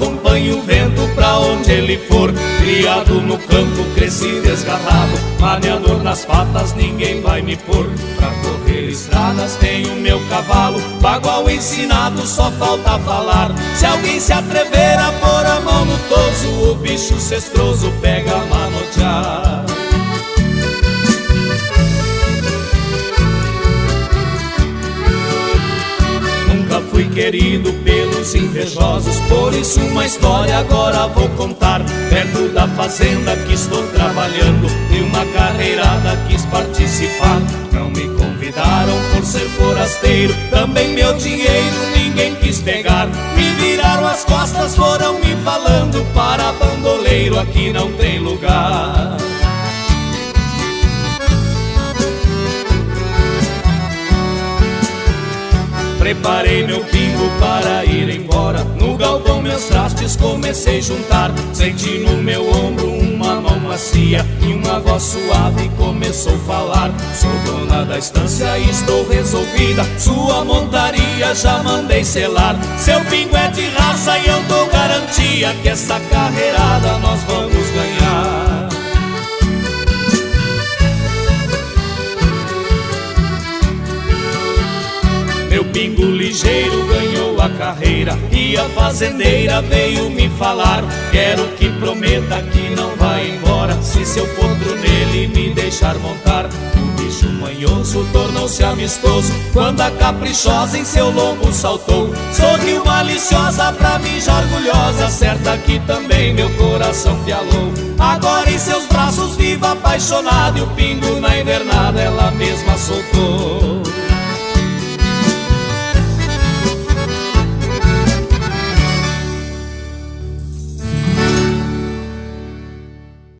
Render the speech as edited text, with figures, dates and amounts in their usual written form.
acompanho o vento pra onde ele for. Criado no campo, cresci desgarrado, maneador nas patas, ninguém vai me pôr. Pra correr estradas tenho meu cavalo, bagual ensinado, só falta falar. Se alguém se atrever a pôr a mão no toso, o bicho cestroso pega a manotear. Fui querido pelos invejosos, por isso uma história agora vou contar. Perto da fazenda que estou trabalhando, e uma carreirada quis participar. Não me convidaram por ser forasteiro, também meu dinheiro ninguém quis pegar. Me viraram as costas, foram me falando, para bandoleiro aqui não tem lugar. Preparei meu pingo para ir embora, no galpão meus trastes comecei a juntar. Senti no meu ombro uma mão macia e uma voz suave começou a falar. Sou dona da estância e estou resolvida, sua montaria já mandei selar. Seu pingo é de raça e eu dou garantia que essa carreirada nós vamos ganhar. Meu pingo ligeiro ganhou a carreira e a fazendeira veio me falar. Quero que prometa que não vai embora, se seu potro nele me deixar montar. O bicho manhoso tornou-se amistoso quando a caprichosa em seu lombo saltou. Sorriu maliciosa pra mim já orgulhosa, certa que também meu coração pialou. Agora em seus braços viva apaixonado, e o pingo na invernada ela mesma soltou.